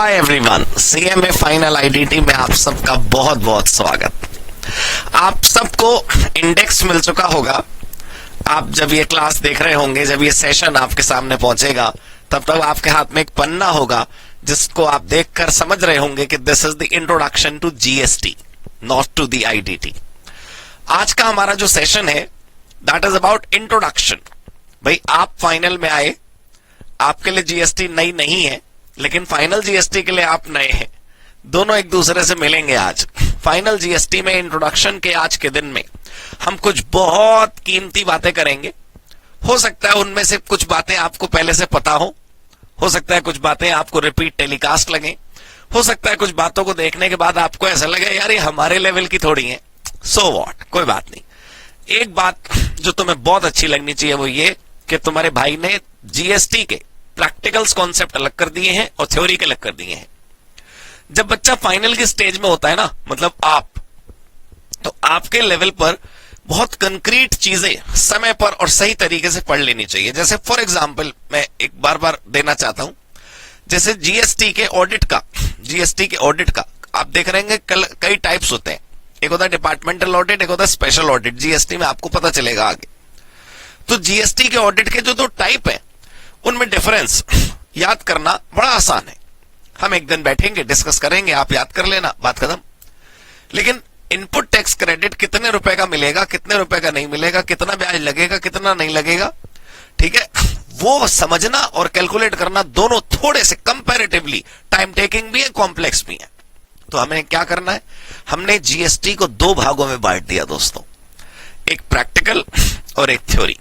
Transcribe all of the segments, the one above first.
Hi everyone, CMA final IDT में आप सबका बहुत बहुत स्वागत। आप सबको इंडेक्स मिल चुका होगा। आप जब ये क्लास देख रहे होंगे, जब ये सेशन आपके सामने पहुंचेगा, तब तक आपके हाथ में एक पन्ना होगा जिसको आप देखकर समझ रहे होंगे कि this is the introduction to GST, not to the IDT. आज का हमारा जो सेशन है दैट इज अबाउट इंट्रोडक्शन। भाई, आप फाइनल में आए, आपके लिए जीएसटी नई नहीं है, लेकिन फाइनल जीएसटी के लिए आप नए हैं। दोनों एक दूसरे से मिलेंगे आज। फाइनल जीएसटी में इंट्रोडक्शन के आज के दिन में हम कुछ बहुत कीमती बातें करेंगे। हो सकता है उनमें से कुछ बातें आपको पहले से पता हो सकता है कुछ बातें आपको रिपीट टेलीकास्ट लगे, हो सकता है कुछ बातों को देखने के बाद आपको ऐसा लगे यार ये हमारे लेवल की थोड़ी है। सो व्हाट, कोई बात नहीं। एक बात जो तुम्हें बहुत अच्छी लगनी चाहिए वो ये कि तुम्हारे भाई ने जीएसटी के प्रैक्टिकल्स कॉन्सेप्ट अलग कर दिए हैं और थ्योरी के अलग कर दिए हैं। जब बच्चा फाइनल की स्टेज में होता है ना, मतलब तो आपके लेवल पर बहुत कंक्रीट चीजें समय पर और सही तरीके से पढ़ लेनी चाहिए। जैसे फॉर एग्जांपल मैं एक बार देना चाहता हूं, जैसे जीएसटी के ऑडिट का आप देख रहे हैं कई टाइप्स होते हैं। एक होता है डिपार्टमेंटल ऑडिट, एक होता है स्पेशल ऑडिट। जीएसटी में आपको पता चलेगा आगे। तो जीएसटी के ऑडिट के जो दो टाइप है उनमें डिफरेंस याद करना बड़ा आसान है। हम एक दिन बैठेंगे, डिस्कस करेंगे, आप याद कर लेना, बात खत्म। लेकिन इनपुट टैक्स क्रेडिट कितने रुपए का मिलेगा, कितने रुपए का नहीं मिलेगा, कितना ब्याज लगेगा, कितना नहीं लगेगा, ठीक है, वो समझना और कैलकुलेट करना दोनों थोड़े से कंपैरेटिवली टाइम टेकिंग भी है, कॉम्प्लेक्स भी है। तो हमें क्या करना है, हमने जीएसटी को दो भागों में बांट दिया दोस्तों, एक प्रैक्टिकल और एक थ्योरी।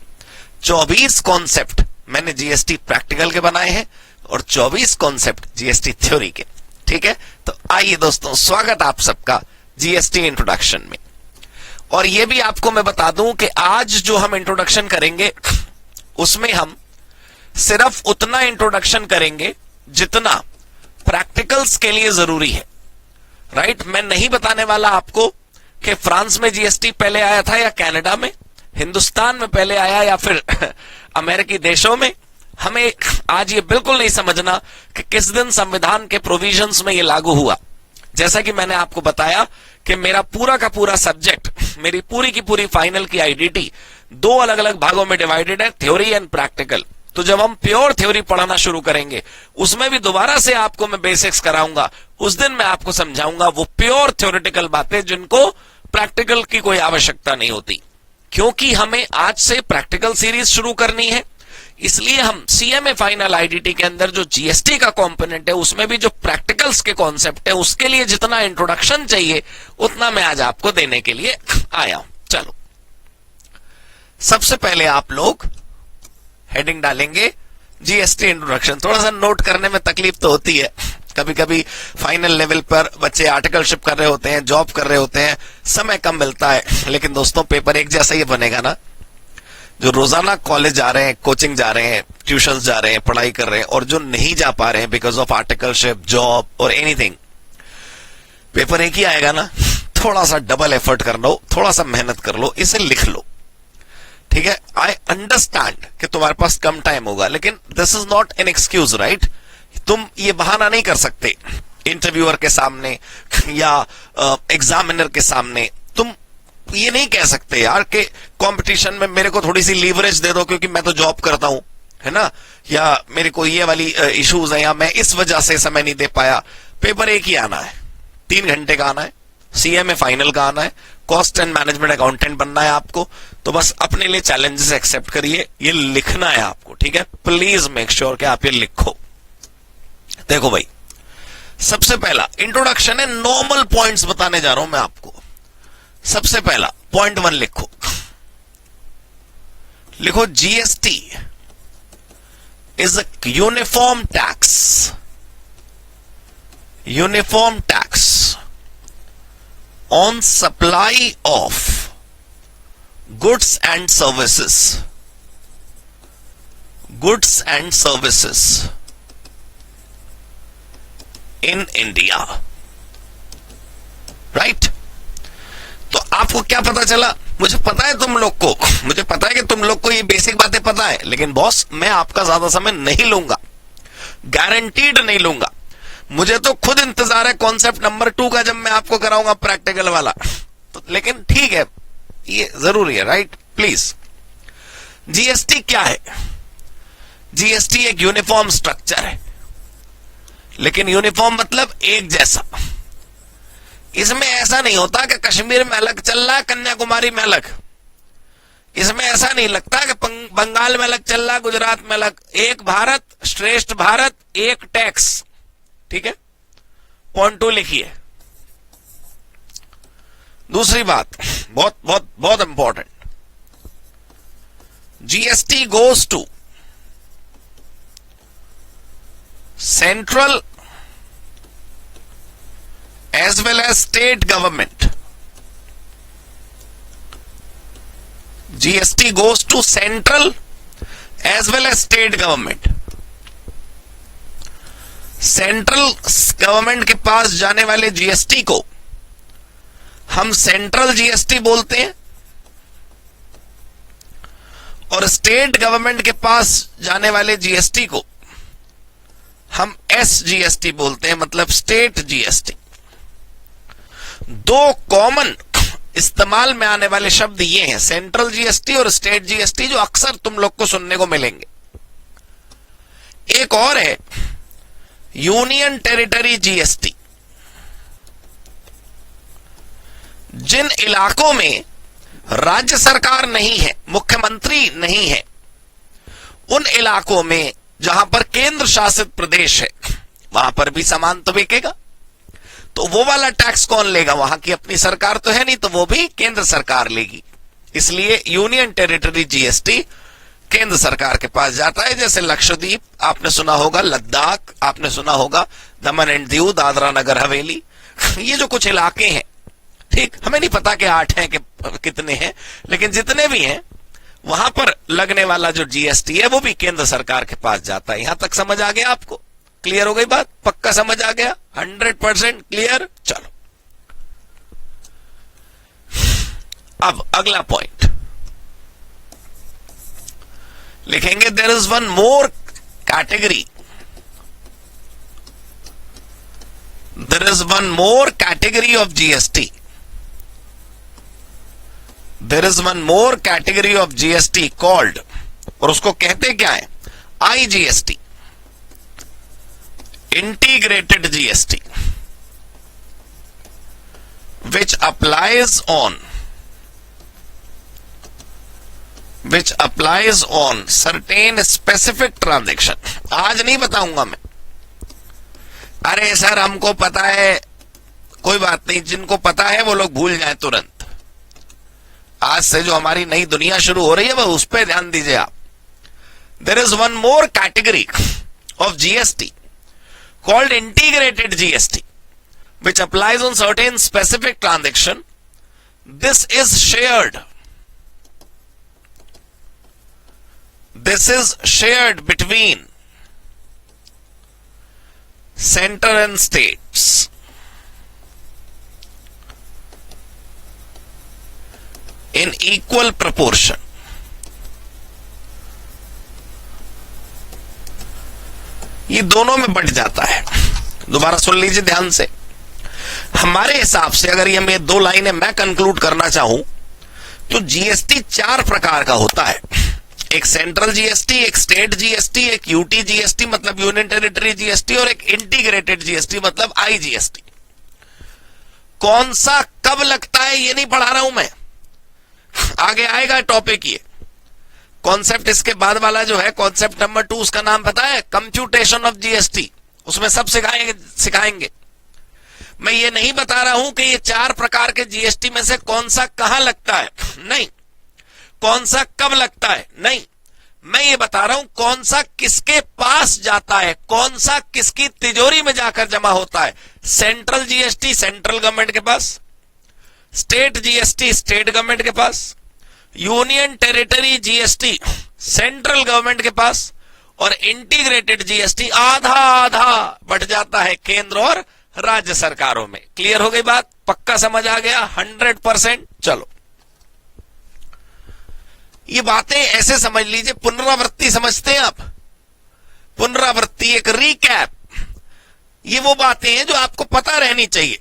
24 कॉन्सेप्ट मैंने जीएसटी प्रैक्टिकल के बनाए हैं और 24 कॉन्सेप्ट जीएसटी थ्योरी के। ठीक है, तो आइए दोस्तों, स्वागत आप सबका जीएसटी इंट्रोडक्शन में। और यह भी आपको मैं बता दूं कि आज जो हम इंट्रोडक्शन करेंगे उसमें हम सिर्फ उतना इंट्रोडक्शन करेंगे जितना प्रैक्टिकल्स के लिए जरूरी है। राइट, मैं नहीं बताने वाला आपको कि फ्रांस में जीएसटी पहले आया था या कनाडा में, हिंदुस्तान में पहले आया या फिर अमेरिकी देशों में। हमें आज ये बिल्कुल नहीं समझना कि किस दिन संविधान के प्रोविजंस में ये लागू हुआ। जैसा कि मैंने आपको बताया कि मेरा पूरा का पूरा सब्जेक्ट, मेरी पूरी की पूरी फाइनल की आईडीटी दो अलग अलग भागों में डिवाइडेड है, थ्योरी एंड प्रैक्टिकल। तो जब हम प्योर थ्योरी पढ़ाना शुरू करेंगे, उसमें भी दोबारा से आपको मैं बेसिक्स कराऊंगा। उस दिन मैं आपको समझाऊंगा वो प्योर थ्योरेटिकल बातें जिनको प्रैक्टिकल की कोई आवश्यकता नहीं होती। क्योंकि हमें आज से प्रैक्टिकल सीरीज शुरू करनी है, इसलिए हम सीएमए फाइनल आईडीटी के अंदर जो जीएसटी का कंपोनेंट है उसमें भी जो प्रैक्टिकल्स के कॉन्सेप्ट है उसके लिए जितना इंट्रोडक्शन चाहिए उतना मैं आज आपको देने के लिए आया हूं। चलो, सबसे पहले आप लोग हेडिंग डालेंगे जीएसटी इंट्रोडक्शन। थोड़ा सा नोट करने में तकलीफ तो होती है, कभी कभी फाइनल लेवल पर बच्चे आर्टिकलशिप कर रहे होते हैं, जॉब कर रहे होते हैं, समय कम मिलता है। लेकिन दोस्तों, पेपर एक जैसा ही बनेगा ना। जो रोजाना कॉलेज जा रहे हैं, कोचिंग जा रहे हैं, ट्यूशंस जा रहे हैं, पढ़ाई कर रहे हैं, और जो नहीं जा पा रहे हैं बिकॉज ऑफ आर्टिकलशिप, जॉब और एनीथिंग, पेपर एक ही आएगा ना। थोड़ा सा डबल एफर्ट कर लो, थोड़ा सा मेहनत कर लो, इसे लिख लो। ठीक है, आई अंडरस्टैंड कि तुम्हारे पास कम टाइम होगा, लेकिन this is not an excuse, right. तुम ये बहाना नहीं कर सकते इंटरव्यूअर के सामने या एग्जामिनर के सामने। तुम ये नहीं कह सकते यार कि कंपटीशन में मेरे को थोड़ी सी लीवरेज दे दो क्योंकि मैं तो जॉब करता हूं, है ना, या मेरे को ये वाली इश्यूज है, या मैं इस वजह से समय नहीं दे पाया। पेपर एक ही आना है, 3 घंटे का आना है, सीएमए फाइनल का आना है, कॉस्ट एंड मैनेजमेंट अकाउंटेंट बनना है आपको। तो बस अपने लिए चैलेंजेस एक्सेप्ट करिए, ये लिखना है आपको। ठीक है, प्लीज मेक श्योर कि आप ये लिखो। देखो भाई, सबसे पहला इंट्रोडक्शन है, नॉर्मल पॉइंट्स बताने जा रहा हूं मैं आपको। सबसे पहला पॉइंट 1 लिखो GST is a uniform tax on supply of goods and services in India. Right, तो आपको क्या पता चला? मुझे पता है कि तुम लोग को ये बेसिक बातें पता है, लेकिन बॉस मैं आपका ज्यादा समय नहीं लूंगा, गारंटीड नहीं लूंगा। मुझे तो खुद इंतजार है कॉन्सेप्ट नंबर 2 का, जब मैं आपको कराऊंगा प्रैक्टिकल वाला। तो लेकिन ठीक है, ये जरूरी है, राइट? प्लीज। जीएसटी क्या है? जीएसटी एक यूनिफॉर्म स्ट्रक्चर है, लेकिन यूनिफॉर्म मतलब एक जैसा। इसमें ऐसा नहीं होता कि कश्मीर में अलग चल रहा है, कन्याकुमारी में अलग। इसमें ऐसा नहीं लगता कि बंगाल में अलग चल रहा है, गुजरात में अलग। एक भारत, श्रेष्ठ भारत, एक टैक्स। ठीक है, पॉइंट 2 लिखिए। दूसरी बात बहुत बहुत बहुत important, GST goes to central as well as state government. GST goes to central as well as state government. Central government के पास जाने वाले जीएसटी को हम सेंट्रल जीएसटी बोलते हैं, और स्टेट गवर्नमेंट के पास जाने वाले जीएसटी को हम एसजीएसटी बोलते हैं, मतलब स्टेट जीएसटी। दो कॉमन इस्तेमाल में आने वाले शब्द ये हैं, सेंट्रल जीएसटी और स्टेट जीएसटी, जो अक्सर तुम लोग को सुनने को मिलेंगे। एक और है यूनियन टेरिटरी जीएसटी। जिन इलाकों में राज्य सरकार नहीं है, मुख्यमंत्री नहीं है, उन इलाकों में जहां पर केंद्र शासित प्रदेश है, वहां पर भी सामान तो बिकेगा। तो वो वाला टैक्स कौन लेगा? वहां की अपनी सरकार तो है नहीं, तो वो भी केंद्र सरकार लेगी। इसलिए यूनियन टेरिटरी जीएसटी केंद्र सरकार के पास जाता है। जैसे लक्षद्वीप आपने सुना होगा, लद्दाख आपने सुना होगा, दमन एंड दीव, दादरा नगर हवेली, ये जो कुछ इलाके हैं, ठीक, हमें नहीं पता कि 8 हैं कि कितने हैं, लेकिन जितने भी हैं वहां पर लगने वाला जो जीएसटी है वो भी केंद्र सरकार के पास जाता है। यहां तक समझ आ गया आपको? क्लियर हो गई बात? पक्का समझ आ गया? 100% क्लियर? चलो अब अगला पॉइंट लिखेंगे। There is one more category, there is one more category of GST, there is one more category of GST called, और उसको कहते क्या है? IGST, integrated GST, which applies on certain specific transaction। आज नहीं बताऊंगा मैं, अरे सर हमको पता है, कोई बात नहीं, जिनको पता है वो लोग भूल जाएं तुरंत। आज से जो हमारी नई दुनिया शुरू हो रही है वह उस पर ध्यान दीजिए आप। There is one more category of GST called integrated GST, which applies on certain specific transaction. This is shared. This is shared between center and states. In equal proportion. ये दोनों में बंट जाता है। दोबारा सुन लीजिए ध्यान से। हमारे हिसाब से अगर ये मैं 2 लाइनें मैं कंक्लूड करना चाहूं तो जीएसटी 4 प्रकार का होता है। एक सेंट्रल जीएसटी, एक स्टेट जीएसटी, एक यूटी जीएसटी मतलब यूनियन टेरिटरी जीएसटी, और एक इंटीग्रेटेड जीएसटी मतलब आईजीएसटी। कौन सा कब लगता है ये नहीं पढ़ा रहा हूं मैं, आगे आएगा टॉपिक। ये कॉन्सेप्ट इसके बाद वाला जो है कॉन्सेप्ट नंबर 2, उसका नाम पता है? Computation of GST. उसमें सब सिखाएंगे। मैं ये नहीं बता रहा हूं कि ये 4 प्रकार के जीएसटी में से कौन सा कहां लगता है, नहीं। कौन सा कब लगता है, नहीं। मैं ये बता रहा हूं कौन सा किसके पास जाता है, कौन सा किसकी तिजोरी में जाकर जमा होता है। सेंट्रल जीएसटी सेंट्रल गवर्नमेंट के पास, स्टेट जीएसटी स्टेट गवर्नमेंट के पास, union territory GST central government के पास, और इंटीग्रेटेड जीएसटी आधा आधा बढ़ जाता है केंद्र और राज्य सरकारों में। क्लियर हो गई बात? पक्का समझ आ गया? 100%। चलो ये बातें ऐसे समझ लीजिए, पुनरावृत्ति समझते हैं आप? पुनरावृत्ति एक रिकैप, ये वो बातें हैं जो आपको पता रहनी चाहिए।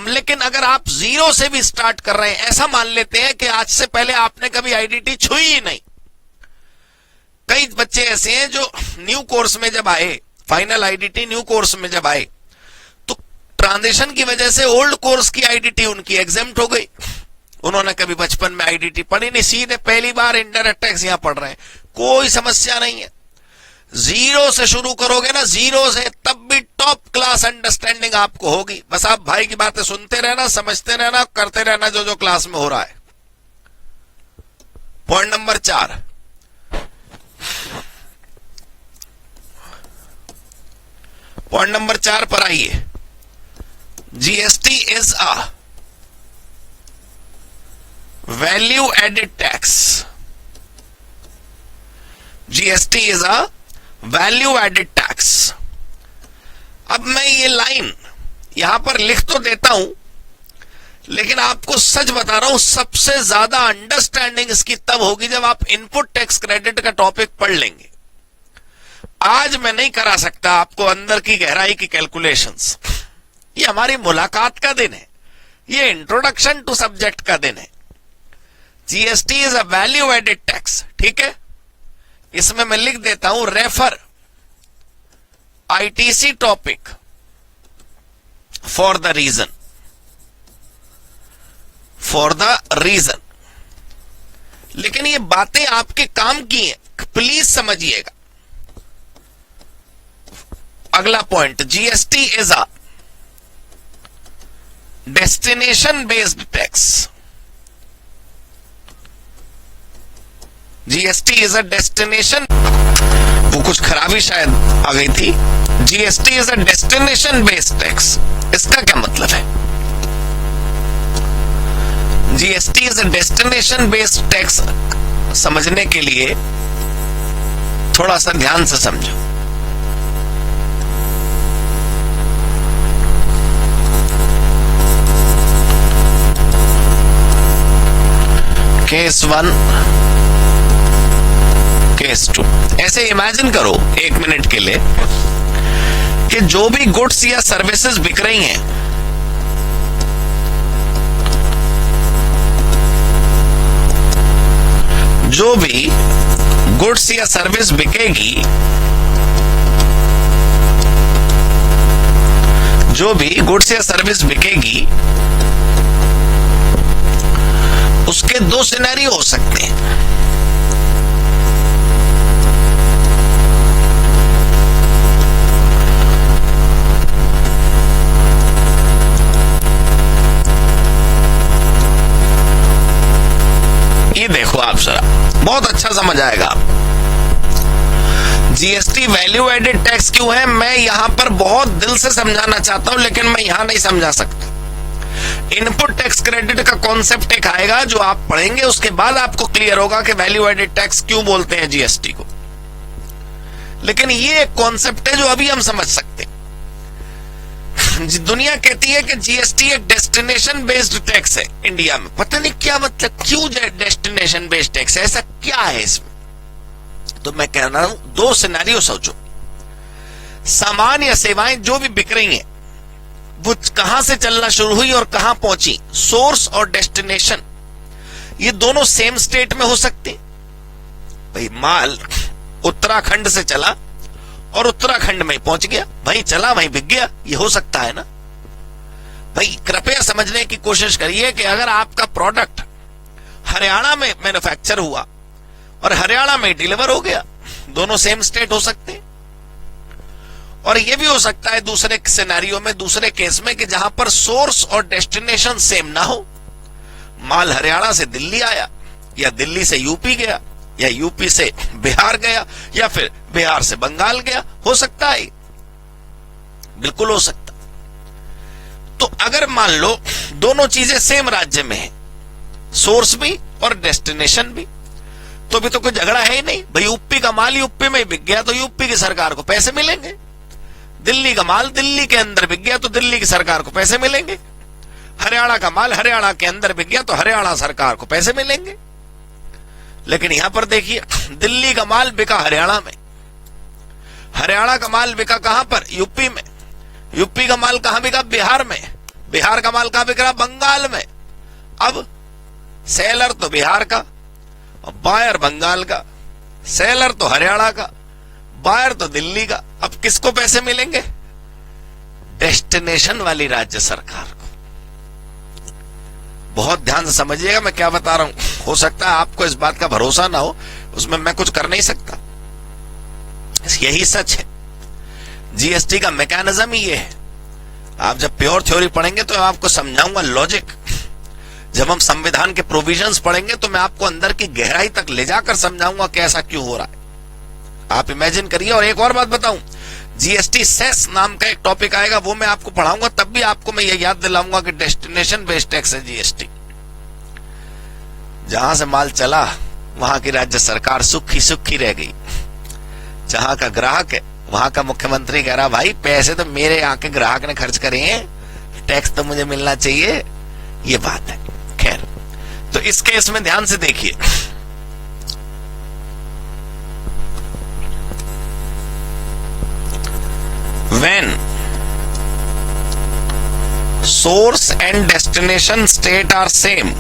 लेकिन अगर आप जीरो से भी स्टार्ट कर रहे हैं, ऐसा मान लेते हैं कि आज से पहले आपने कभी आईडीटी छुई ही नहीं। कई बच्चे ऐसे हैं जो न्यू कोर्स में जब आए, फाइनल आईडीटी न्यू कोर्स में जब आए, तो ट्रांजिशन की वजह से ओल्ड कोर्स की आईडीटी उनकी एग्जेम्प्ट हो गई। उन्होंने कभी बचपन में आईडीटी पढ़ी नहीं, सीधे पहली बार इनडायरेक्ट टैक्स यहां पढ़ रहे हैं। कोई समस्या नहीं है। जीरो से शुरू करोगे ना, जीरो से, तब भी टॉप क्लास अंडरस्टैंडिंग आपको होगी। बस आप भाई की बातें सुनते रहना, समझते रहना, करते रहना जो जो क्लास में हो रहा है। पॉइंट नंबर 4, पॉइंट नंबर 4 पर आइए। GST is a value added tax. GST is a value added tax. अब मैं ये लाइन यहां पर लिख तो देता हूं, लेकिन आपको सच बता रहा हूं, सबसे ज्यादा अंडरस्टैंडिंग इसकी तब होगी जब आप इनपुट टैक्स क्रेडिट का टॉपिक पढ़ लेंगे। आज मैं नहीं करा सकता आपको अंदर की गहराई की कैलकुलेशंस। ये हमारी मुलाकात का दिन है, ये इंट्रोडक्शन टू सब्जेक्ट का दिन है। GST is a value added tax, ठीक है। इसमें मैं लिख देता हूं, refer ITC topic for the reason, for the reason. लेकिन ये बातें आपके काम की हैं, प्लीज समझिएगा। अगला point, GST is a destination based tax. GST is a destination, वो कुछ खराबी शायद आ गई थी। GST is a destination based tax. इसका क्या मतलब है? GST is a destination based tax समझने के लिए थोड़ा सा ध्यान से समझो। Case 1, case 2। ऐसे इमेजिन करो 1 मिनट के लिए कि जो भी गुड्स या सर्विसेज बिक रही हैं, जो भी गुड्स या सर्विस बिकेगी, जो भी गुड्स या सर्विस बिकेगी, उसके 2 सिनेरियो हो सकते हैं। ये देखो आप जरा, बहुत अच्छा समझ आएगा। जीएसटी वैल्यू एडेड टैक्स क्यों है, मैं यहां पर बहुत दिल से समझाना चाहता हूं, लेकिन मैं यहां नहीं समझा सकता। इनपुट टैक्स क्रेडिट का कॉन्सेप्ट एक आएगा जो आप पढ़ेंगे, उसके बाद आपको क्लियर होगा कि वैल्यू एडेड टैक्स क्यों बोलते हैं जीएसटी को। लेकिन ये एक कॉन्सेप्ट है जो अभी हम समझ सकते हैं। दुनिया कहती है कि जीएसटी एक डेस्टिनेशन बेस्ड टैक्स है इंडिया में। पता नहीं क्या मतलब, क्यों डेस्टिनेशन बेस्ड टैक्स है, ऐसा क्या है इसमें? तो मैं कह रहा हूं 2 सिनेरियो सोचो। सामान या सेवाएं जो भी बिक रही हैं, वो कहां से चलना शुरू हुई और कहां पहुंची, सोर्स और डेस्टिनेशन, ये दोनों सेम स्टेट में हो सकते। भाई माल उत्तराखंड से चला और उत्तराखंड में पहुंच गया, भाई चला वहीं बिक गया, ये हो सकता है ना। भाई कृपया समझने की कोशिश करिए कि अगर आपका प्रोडक्ट हरियाणा में मैन्युफैक्चर हुआ और हरियाणा में डिलीवर हो गया, दोनों सेम स्टेट हो सकते हैं। और यह भी हो सकता है दूसरे सिनेरियो में, दूसरे केस में, कि जहां पर सोर्स और डेस्टिनेशन सेम ना हो। माल हरियाणा से दिल्ली आया, या दिल्ली से यूपी गया, या यूपी से बिहार गया, या फिर बिहार से बंगाल गया, हो सकता है, बिल्कुल हो सकता। तो अगर मान लो दोनों चीजें सेम राज्य में है, सोर्स भी और डेस्टिनेशन भी, तो भी तो कोई झगड़ा है ही नहीं। भाई यूपी का माल यूपी में बिक गया तो यूपी की सरकार को पैसे मिलेंगे, दिल्ली का माल दिल्ली के अंदर बिक गया तो दिल्ली की सरकार को पैसे मिलेंगे, हरियाणा का माल हरियाणा के अंदर बिक गया तो हरियाणा सरकार को पैसे मिलेंगे। लेकिन यहां पर देखिए, दिल्ली का माल बिका हरियाणा में, हरियाणा का माल बिका कहां पर, यूपी में, यूपी का माल कहां बिका? बिहार में। बिहार का माल कहां बिक रहा? बंगाल में। अब सेलर तो बिहार का और बायर बंगाल का, सेलर तो हरियाणा का, बायर तो दिल्ली का। अब किसको पैसे मिलेंगे? डेस्टिनेशन वाली राज्य सरकार को। बहुत ध्यान से समझिएगा मैं क्या बता रहा हूं। हो सकता है आपको इस बात का भरोसा ना हो, उसमें मैं कुछ कर नहीं सकता, यही सच है। जीएसटी का मैकेनिज्म ही ये है। आप जब प्योर थ्योरी पढ़ेंगे तो मैं आपको समझाऊंगा लॉजिक। जब हम संविधान के प्रोविजंस पढ़ेंगे तो मैं आपको अंदर की गहराई तक ले जाकर समझाऊंगा कि ऐसा क्यों हो रहा है। आप इमेजिन करिए। और एक और बात बताऊं, जीएसटी सेस नाम का एक टॉपिक आएगा, वो मैं आपको पढ़ाऊंगा, तब भी आपको मैं ये याद दिलाऊंगा कि डेस्टिनेशन बेस्ड टैक्स है जीएसटी। जहां से माल चला वहां की राज्य सरकार सुखी सुखी रह गई। जहां का ग्राहक है वहां का मुख्यमंत्री कह रहा भाई पैसे तो मेरे यहाँ के ग्राहक ने खर्च करे हैं, टैक्स तो मुझे मिलना चाहिए। ये बात है। खैर, तो इस केस में ध्यान से देखिए। When source and destination state are same,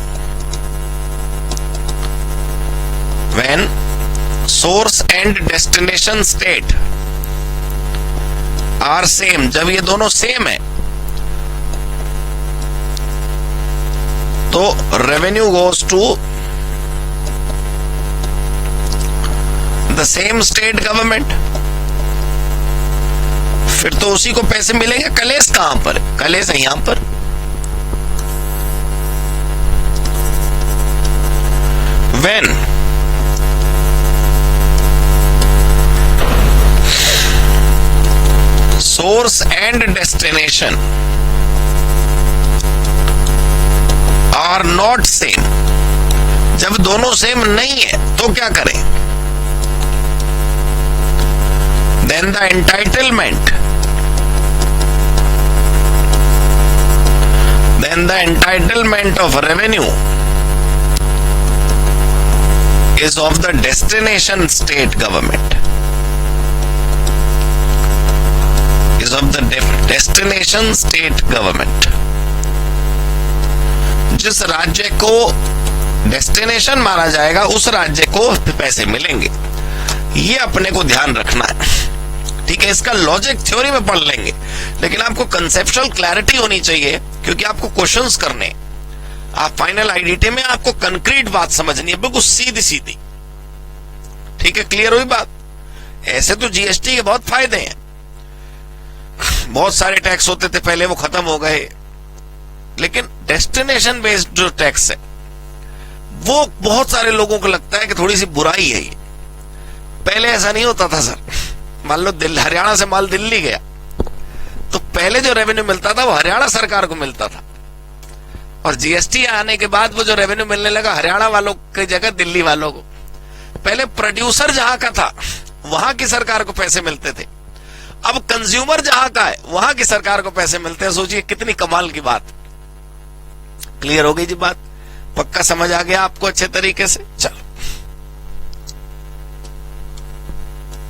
when source and destination state are same, जब ये दोनों सेम है तो revenue goes to the same state government। फिर तो उसी को पैसे मिलेंगे। कलेश कहां पर? कलेश है यहां पर। When source and destination are not same, जब दोनों सेम नहीं है तो क्या करें? Then the entitlement of revenue is of the destination state government, is of the destination state government। जिस राज्य को डेस्टिनेशन माना जाएगा उस राज्य को पैसे मिलेंगे। ये अपने को ध्यान रखना है, ठीक है। इसका लॉजिक थ्योरी में पढ़ लेंगे, लेकिन आपको कंसेप्चुअल क्लैरिटी होनी चाहिए, क्योंकि आपको क्वेश्चंस करने। आप फाइनल आईडीटी में आपको कंक्रीट बात समझनी है, बिल्कुल सीधी सीधी, ठीक है। क्लियर हुई बात? ऐसे तो जीएसटी के बहुत फायदे हैं। बहुत सारे टैक्स होते थे पहले, वो खत्म हो गए, लेकिन डेस्टिनेशन बेस्ड जो टैक्स है वो बहुत सारे लोगों को लगता है कि थोड़ी सी बुराई है ये। पहले ऐसा नहीं होता था सर। मान लो हरियाणा से माल दिल्ली गया तो पहले जो रेवेन्यू मिलता था वो हरियाणा सरकार को मिलता था, और जीएसटी आने के बाद वो जो रेवेन्यू मिलने लगा हरियाणा वालों की जगह दिल्ली वालों को। पहले प्रोड्यूसर जहां का था वहां की सरकार को पैसे मिलते थे, अब कंज्यूमर जहां का है वहां की सरकार को पैसे मिलते हैं। सोचिए कितनी कमाल की बात। क्लियर हो गई जी बात? पक्का समझ आ गया आपको अच्छे तरीके से? चलो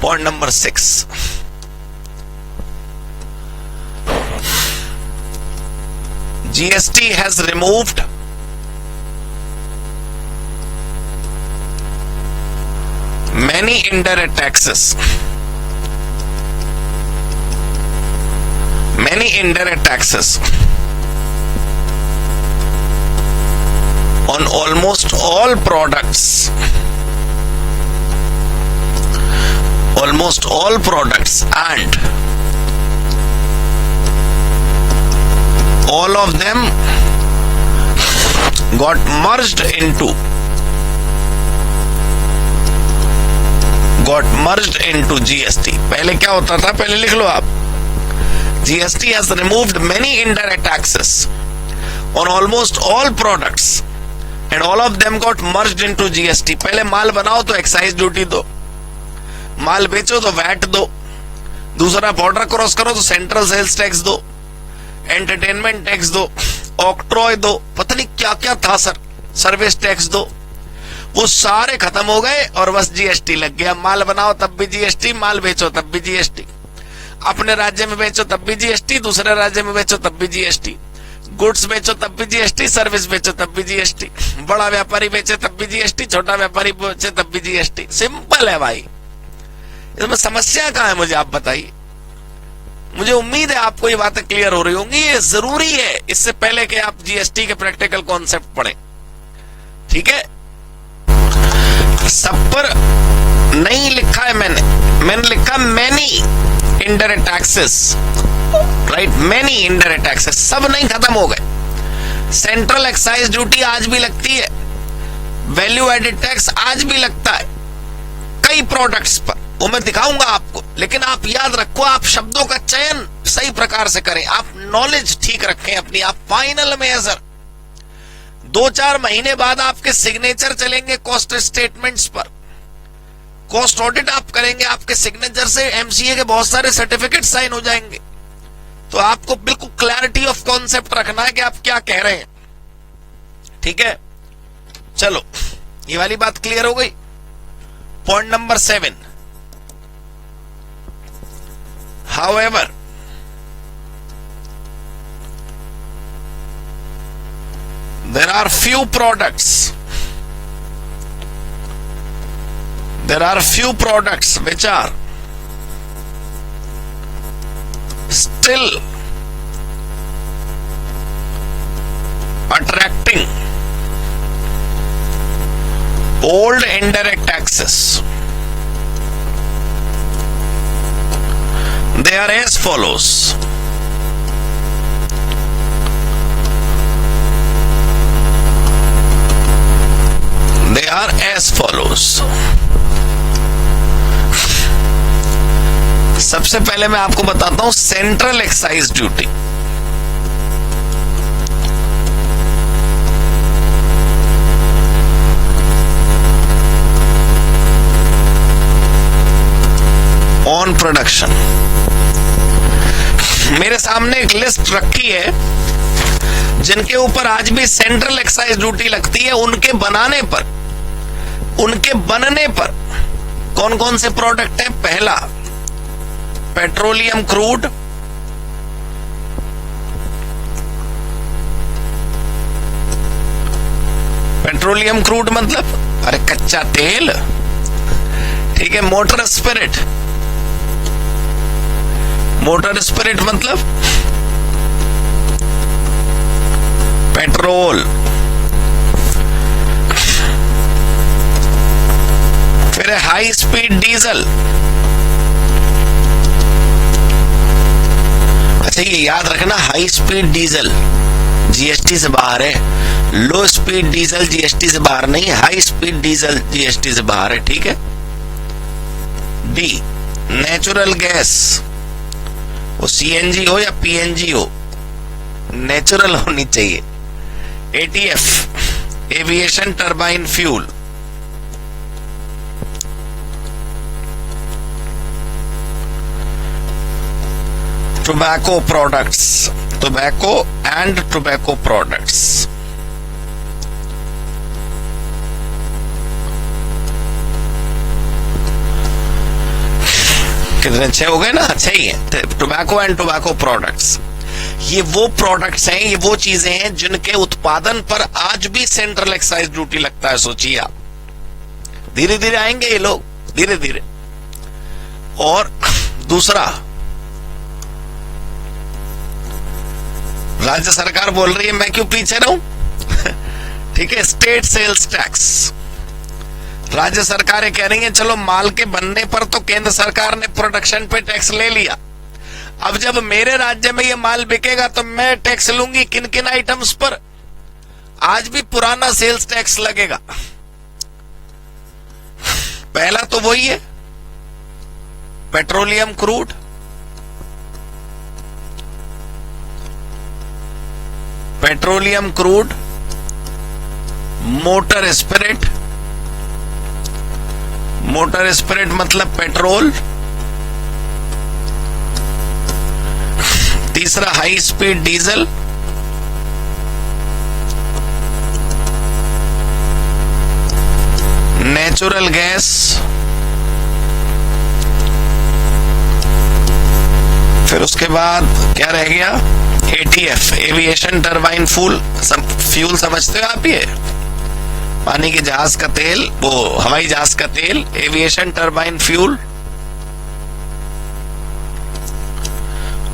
point number 6, GST has removed many indirect taxes, on almost all products, and all of them got merged into GST। पहले क्या होता था? पहले लिख लो आप। GST has removed many indirect taxes on almost all products and all of them got merged into GST। पहले माल बनाओ तो एक्साइज ड्यूटी दो, माल बेचो तो वैट दो, दूसरा बॉर्डर क्रॉस करो तो सेंट्रल सेल्स टैक्स दो, एंटरटेनमेंट टैक्स दो, ऑक्ट्रॉय दो, पता नहीं क्या क्या था सर, सर्विस टैक्स दो। वो सारे खत्म हो गए और बस जीएसटी लग गया। माल बनाओ तब भी जीएसटी, माल बेचो तब भी जीएसटी। अपने राज्य में बेचो तब भी जीएसटी, दूसरे राज्य में बेचो तब भी जीएसटी, गुड्स बेचो तब भी जीएसटी, सर्विस बेचो तब भी जीएसटी, बड़ा व्यापारी बेचे तब भी जीएसटी, छोटा व्यापारी बेचे तब भी जीएसटी। सिंपल है भाई, इसमें समस्या कहां है मुझे आप बताइए। मुझे उम्मीद है आपको ये बातें क्लियर हो रही होंगी। ये जरूरी है इससे पहले कि आप जीएसटी के प्रैक्टिकल कॉन्सेप्ट पढ़ें, ठीक है। सब पर नहीं लिखा है मैंने लिखा many indirect taxes, right, many indirect taxes, सब नहीं खत्म हो गए। सेंट्रल एक्साइज ड्यूटी आज भी लगती है, वैल्यू एडेड टैक्स आज भी लगता है कई प्रोडक्ट्स पर, वो मैं दिखाऊंगा आपको। लेकिन आप याद रखो, आप शब्दों का चयन सही प्रकार से करें, आप नॉलेज ठीक रखें अपनी। आप फाइनल में सर 2-4 महीने बाद आपके सिग्नेचर चलेंगे कॉस्ट स्टेटमेंट्स पर, कॉस्ट ऑडिट आप करेंगे, आपके सिग्नेचर से एमसीए के बहुत सारे सर्टिफिकेट साइन हो जाएंगे। तो आपको बिल्कुल क्लैरिटी ऑफ कॉन्सेप्ट रखना है कि आप क्या कह रहे हैं, ठीक है। चलो, ये वाली बात क्लियर हो गई। Point number 7, however, there are few products which are still attracting old indirect taxes. They are as follows. They are as follows. सबसे पहले मैं आपको बताता हूं central excise duty. On production, मेरे सामने एक लिस्ट रखी है जिनके ऊपर आज भी सेंट्रल एक्साइज ड्यूटी लगती है। उनके बनने पर कौन कौन से प्रोडक्ट है? पहला, पेट्रोलियम क्रूड, पेट्रोलियम क्रूड मतलब अरे कच्चा तेल, ठीक है। मोटर स्पिरिट, मोटर स्पिरिट मतलब पेट्रोल। फिर है हाई स्पीड डीजल। अच्छा, ये याद रखना, हाई स्पीड डीजल जीएसटी से बाहर है, लो स्पीड डीजल जीएसटी से बाहर नहीं, हाई स्पीड डीजल जीएसटी से बाहर है, ठीक है। डी, नेचुरल गैस, वो सीएनजी हो या पीएनजी हो, नेचुरल होनी चाहिए। ETF, aviation turbine fuel. Tobacco products, tobacco and tobacco products. कितने अच्छे हो गए ना, अच्छे ही है। टोबैको एंड टोबैको प्रोडक्ट्स, ये वो प्रोडक्ट्स हैं, ये वो चीजें हैं जिनके उत्पादन पर आज भी सेंट्रल एक्साइज ड्यूटी लगता है। सोचिए आप, धीरे धीरे आएंगे ये लोग, धीरे धीरे। और दूसरा, राज्य सरकार बोल रही है मैं क्यों पीछे रहूं ठीक है। स्टेट सेल्स टैक्स, राज्य सरकारें कह रही हैं चलो माल के बनने पर तो केंद्र सरकार ने प्रोडक्शन पे टैक्स ले लिया, अब जब मेरे राज्य में ये माल बिकेगा तो मैं टैक्स लूंगी किन किन आइटम्स पर? आज भी पुराना सेल्स टैक्स लगेगा। पहला तो वही है petroleum crude, petroleum crude, motor spirit, motor spirit मतलब पेट्रोल। तीसरा high speed diesel, natural gas, फिर उसके बाद क्या रह गया, ATF, एविएशन टरबाइन फ्यूल समझते हो आप? ये पानी के जहाज का तेल, वो हवाई जहाज का तेल, एविएशन टरबाइन फ्यूल।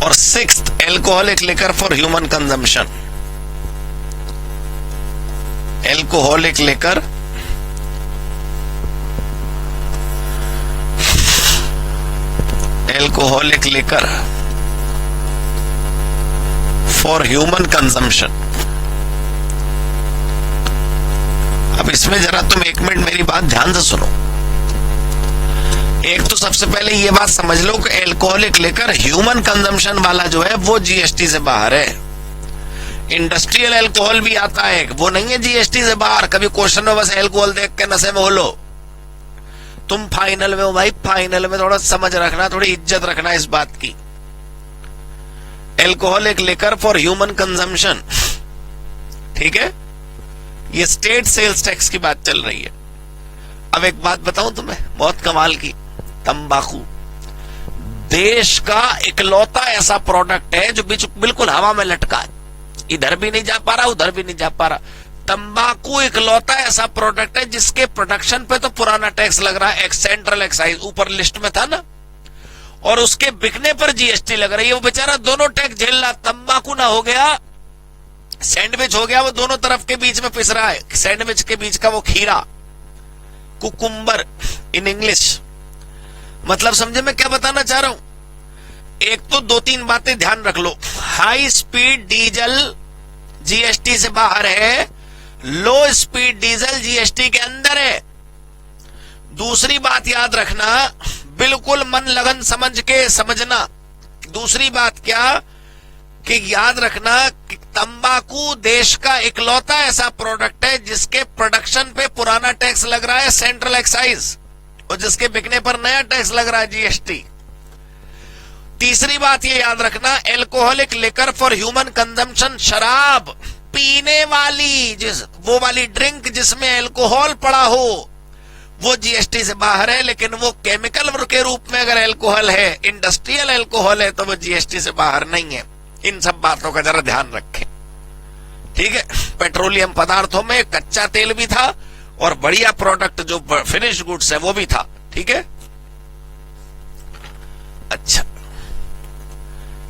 और 6th, alcoholic liquor for human consumption. Alcoholic liquor for human consumption. अब इसमें जरा तुम एक मिनट मेरी बात ध्यान से सुनो। एक तो सबसे पहले ये बात समझ लो कि एल्कोहलिक लिकर ह्यूमन कंजम्पशन वाला जो है वो जीएसटी से बाहर है। इंडस्ट्रियल अल्कोहल भी आता है, वो नहीं है जीएसटी से बाहर। कभी क्वेश्चन में बस अल्कोहल देख के नशे में हो लो। तुम फाइनल में हो भाई, फाइनल में थोड़ा समझ रखना, थोड़ी इज्जत रखना इस बात की। Alcoholic liquor for human consumption, ठीक है, ये स्टेट सेल्स टैक्स की बात चल रही है। अब एक बात बताऊं तुम्हें, बहुत कमाल की, तंबाकू देश का इकलौता ऐसा प्रोडक्ट है जो बिल्कुल हवा में लटका है, इधर भी नहीं जा पा रहा, उधर भी नहीं जा पा रहा। तंबाकू इकलौता ऐसा प्रोडक्ट है जिसके प्रोडक्शन पे तो पुराना टैक्स लग रहा है, सेंट्रल एक्साइज ऊपर लिस्ट में था ना, और उसके बिकने पर जीएसटी लग रही है। वो बेचारा दोनों टैक्स झेल रहा। तंबाकू ना हो गया, सैंडविच हो गया, वो दोनों तरफ के बीच में पिस रहा है। सैंडविच के बीच का वो खीरा, कुकुम्बर इन इंग्लिश। मतलब समझे मैं क्या बताना चाह रहा हूं? एक तो 2-3 बातें ध्यान रख लो। हाई स्पीड डीजल जीएसटी से बाहर है, लो स्पीड डीजल जीएसटी के अंदर है। दूसरी बात याद रखना, बिल्कुल मन लगन समझ के समझना। दूसरी बात क्या कि याद रखना कि तंबाकू देश का इकलौता ऐसा प्रोडक्ट है जिसके प्रोडक्शन पे पुराना टैक्स लग रहा है, सेंट्रल एक्साइज, और जिसके बिकने पर नया टैक्स लग रहा है, जीएसटी। तीसरी बात ये याद रखना, alcoholic liquor for human consumption, शराब पीने वाली, वो वाली ड्रिंक जिसमें एल्कोहल पड़ा हो, वो जीएसटी से बाहर है। लेकिन वो केमिकल के रूप में अगर एल्कोहल है, इंडस्ट्रियल एल्कोहल है, तो वो जीएसटी से बाहर नहीं है। इन सब बातों का जरा ध्यान रखें, ठीक है। पेट्रोलियम पदार्थों में कच्चा तेल भी था और बढ़िया प्रोडक्ट जो फिनिश गुड्स है वो भी था, ठीक है। अच्छा,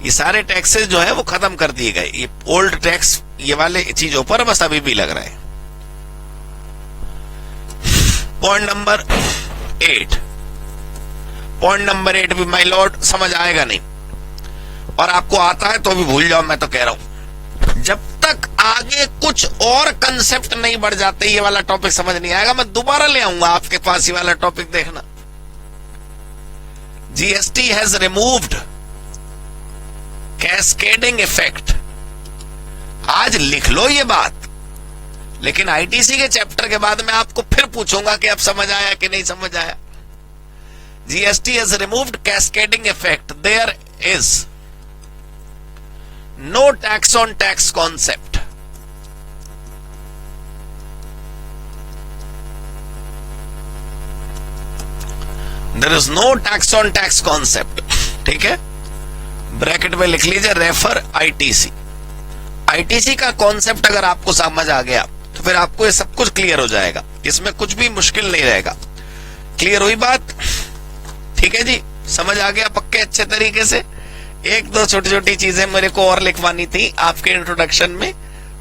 ये सारे टैक्सेस जो है वो खत्म कर दिए गए। ये ओल्ड टैक्स ये वाले चीजों पर बस अभी भी लग रहे हैं। पॉइंट नंबर 8, पॉइंट नंबर 8 भी माय लॉर्ड समझ आएगा नहीं, और आपको आता है तो भी भूल जाओ, मैं तो कह रहा हूं। जब तक आगे कुछ और कंसेप्ट नहीं बढ़ जाते ये वाला टॉपिक समझ नहीं आएगा। मैं दोबारा ले आऊंगा आपके पास ये वाला टॉपिक, देखना। GST has removed cascading effect. आज लिख लो ये बात, लेकिन आईटीसी के चैप्टर के बाद मैं आपको फिर पूछूंगा कि अब समझ आया कि नहीं समझ आया। GST has removed cascading effect, there is no tax on tax concept. There is no tax on tax concept, ठीक है। ब्रैकेट में लिख लीजिए रेफर आईटीसी। आईटीसी का कॉन्सेप्ट अगर आपको समझ आ गया तो फिर आपको ये सब कुछ क्लियर हो जाएगा, इसमें कुछ भी मुश्किल नहीं रहेगा। क्लियर हुई बात? ठीक है जी, समझ आ गया पक्के अच्छे तरीके से। एक दो छोटी छोटी चीजें मेरे को और लिखवानी थी आपके इंट्रोडक्शन में,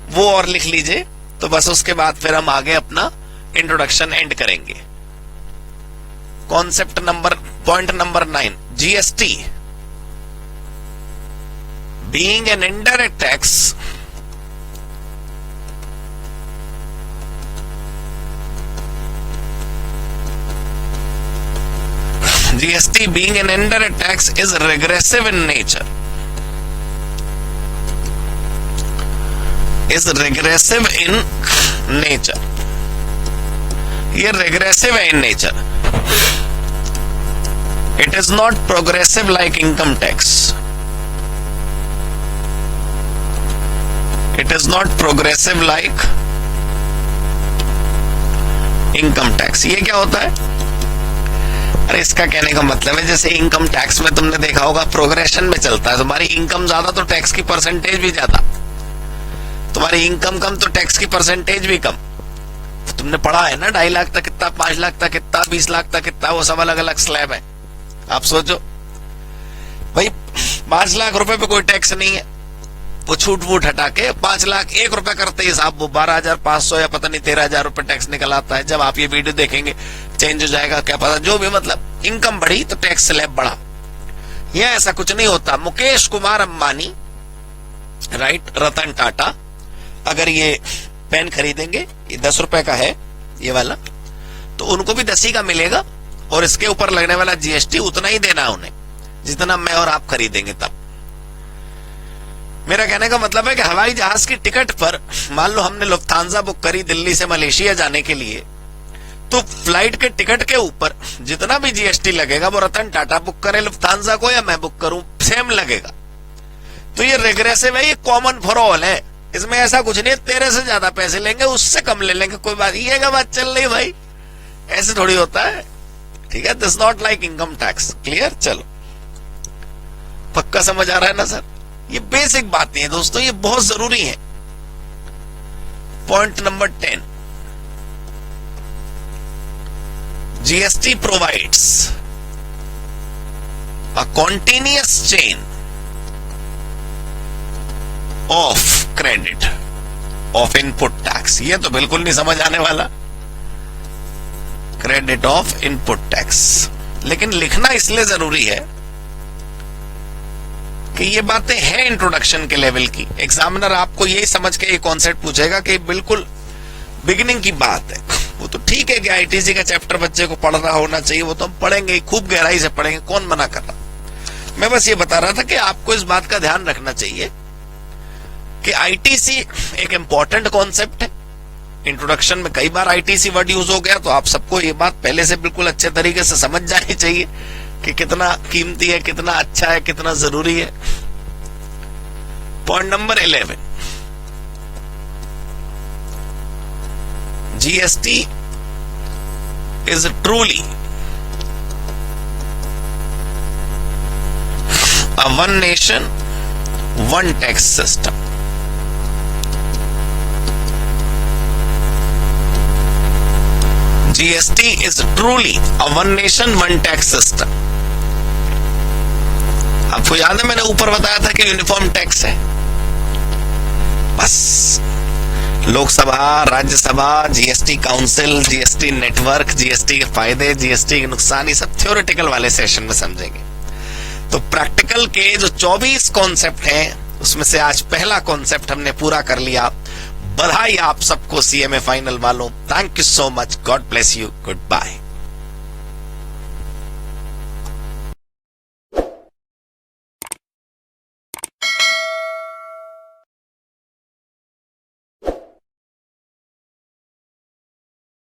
वो और लिख लीजिए, तो बस उसके बाद फिर हम आगे अपना इंट्रोडक्शन एंड करेंगे। Concept number, point number 9, GST being an indirect tax GST being an indirect tax is regressive in nature. Is regressive in nature. ये regressive है in nature. It is not progressive like income tax. It is not progressive like income tax. ये क्या होता है? अरे इसका कहने का मतलब है जैसे इनकम टैक्स में तुमने देखा होगा प्रोग्रेशन में चलता है, तुम्हारी इनकम ज्यादा तो टैक्स की परसेंटेज भी ज्यादा, तुम्हारी इनकम कम तो टैक्स की परसेंटेज भी कम। तो तुमने पढ़ा है ना 2.5 लाख तक कितना, 5 लाख तक कितना, 20 लाख तक कितना, वो सब अलग अलग स्लैब है। आप सोचो भाई 5 लाख रुपए पे कोई टैक्स नहीं है, वो छूट वूट हटा के 5 लाख 1 रुपए करते ही साहब वो 12,500 या पता नहीं 13,000 रुपए टैक्स निकल आता है। जब आप ये वीडियो देखेंगे चेंज हो जाएगा क्या पता, जो भी मतलब इनकम बढ़ी तो टैक्स स्लैब बढ़ा। यह ऐसा कुछ नहीं होता। मुकेश कुमार अंबानी, राइट, रतन टाटा अगर ये पेन खरीदेंगे, ये 10 रुपए का है ये वाला, तो उनको भी 10 ही का मिलेगा और इसके ऊपर लगने वाला जीएसटी उतना ही देना है उन्हें जितना मैं और आप खरीदेंगे तब। मेरा कहने का मतलब है कि हवाई जहाज की टिकट पर मान लो हमने लुफ्थांसा बुक करी दिल्ली से मलेशिया जाने के लिए, तो फ्लाइट के टिकट के ऊपर जितना भी जीएसटी लगेगा वो रतन टाटा बुक करे लुफ्थांसा को या मैं बुक करूं सेम लगेगा। तो ये रेग्रेसिव है, ये कॉमन फॉर ऑल है, इसमें ऐसा कुछ नहीं है तेरे से ज्यादा पैसे लेंगे उससे कम ले लेंगे, कोई बात ये क्या बात चल रही भाई, ऐसे थोड़ी होता है। ठीक है, this not like income tax. Clear? चलो पक्का समझ आ रहा है ना सर? ये बेसिक बातें हैं दोस्तों, ये बहुत जरूरी है। Point number 10, GST provides a continuous chain of credit of input tax. ये तो बिल्कुल नहीं समझ आने वाला, क्रेडिट ऑफ इनपुट टैक्स, लेकिन लिखना इसलिए जरूरी है कि ये बातें हैं इंट्रोडक्शन के लेवल की। एग्जामिनर आपको यही समझ के ये कॉन्सेप्ट पूछेगा कि बिल्कुल बिगिनिंग की बात है। वो तो ठीक है कि आईटीसी का चैप्टर बच्चे को पढ़ रहा होना चाहिए, वो तो हम पढ़ेंगे, खूब गहराई से पढ़ेंगे, कौन मना कर रहा। मैं बस ये बता रहा था कि आपको इस बात का ध्यान रखना चाहिए कि आईटीसी एक इंपॉर्टेंट कॉन्सेप्ट है। इंट्रोडक्शन में कई बार आईटीसी वर्ड यूज हो गया, तो आप सबको ये बात पहले से बिल्कुल अच्छे तरीके से समझ जानी चाहिए कि कितना कीमती है, कितना अच्छा है, कितना जरूरी है। Point number 11, GST is truly a one nation one tax system. GST is truly a one nation one tax system। आपको याद है मैंने ऊपर बताया था कि यूनिफॉर्म टैक्स है। बस Lok Sabha, Rajya Sabha, GST council, GST network, GST के फायदे, जीएसटी के नुकसान, ये सब थ्योरेटिकल वाले सेशन में समझेंगे। तो प्रैक्टिकल के जो 24 कॉन्सेप्ट हैं उसमें से आज पहला कॉन्सेप्ट हमने पूरा कर लिया। बधाई आप सबको सीएमए फाइनल वालों। Thank you so much, god bless you, good bye.